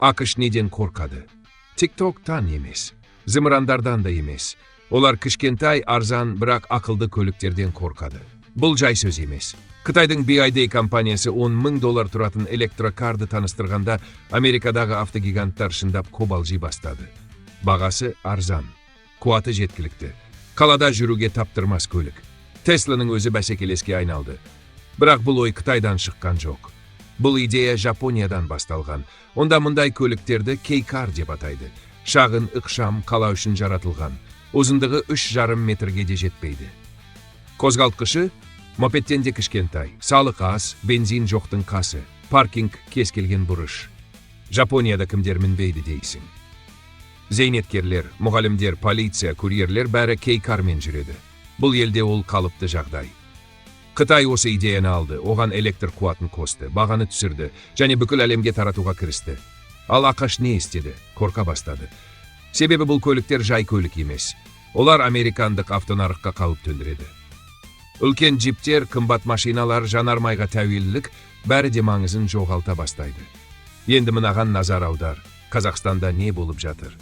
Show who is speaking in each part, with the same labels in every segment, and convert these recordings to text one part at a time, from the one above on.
Speaker 1: AQSh neden korkadı? TikTok'tan емес, zımırandardan da емес. Олар кішкентай, арзан, бірақ ақылды көліктерден korkadı. Бұл жай сөз емес. Қытайдың BYD компаниясы $10,000 тұратын электрокарды таныстырғанда, Америкадағы автогиганттар шындап қобалжи бастады. Бағасы арзан, қуаты жеткілікті. Қалада жүруге таптырмас көлік. Тесланың өзі бәсекелеске айналды. Бірақ бұл ой Қытайдан шыққан жоқ. Бұл идея Жапониядан басталған. Онда мұндай көліктерді K-Car деп атайды. Шағын, ықшам, қала үшін жаратылған. Ұзындығы 3,5 метрге де жетпейді. Қозғалтқышы мопедтен де кішкентай. Салық аз, бензин жоқтың қасы. Паркинг кез келген бұрыш. Жапонияда кімдер мінбейді дейсің. Зейнеткерлер, мұғалімдер, полиция, курьерлер бәрі K-Carмен жүреді. Бұл елде ол қалыпты жағдай. Қытай осы идеяны алды, оған электр қуатын қосты, бағаны түсірді, және бүкіл әлемге таратуға кірісті. Ал AQSh не істеді? Қорқа бастады. Себебі бұл көліктер жай көлік емес. Олар американдық автонарыққа қауіп төндіреді. Үлкен джиптер, қымбат машиналар, жанармайға тәуелділік бәрі де маңызын жоғалта бастайды. Енді мынаған назар аудар. Қазақстанда не болып жатыр?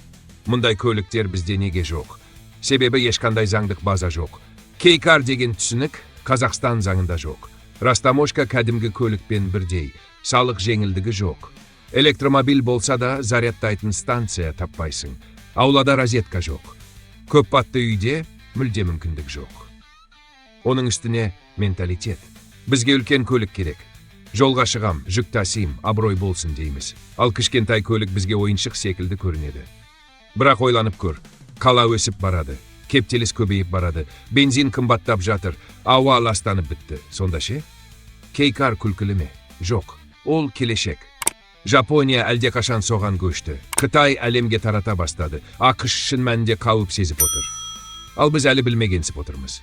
Speaker 1: Мұндай көліктер бізде неге жоқ? Себебі ешқандай заңдық база жоқ. K-Car деген түсінік Қазақстан заңында жоқ. Растаможка кәдімгі көлікпен бірдей, салық жеңілдігі жоқ. Электромобиль болса да зарядтайтын станция таппайсың. Аулада розетка жоқ. Көпбатты үйде мүлде мүмкіндік жоқ. Оның үстіне менталитет. Бізге үлкен көлік керек. Жолға шығам, жүк тасим, абырой болсын дейміз. Ал кішкентай көлік бізге ойыншық секілді көрінеді. Бірақ ойланып көр, қала өсіп барады. Кептеліс көбейіп барады, бензин қымбаттап жатыр, ауа ластанып бітті. Сонда ше? K-Car күлкілі ме? Жоқ, ол келешек. Жапония әлдеқашан соған көшті. Қытай әлемге тарата бастады. AQSh шын мәнінде қауіп сезіп отыр. Ал біз әлі білмегенсіп отырмыз.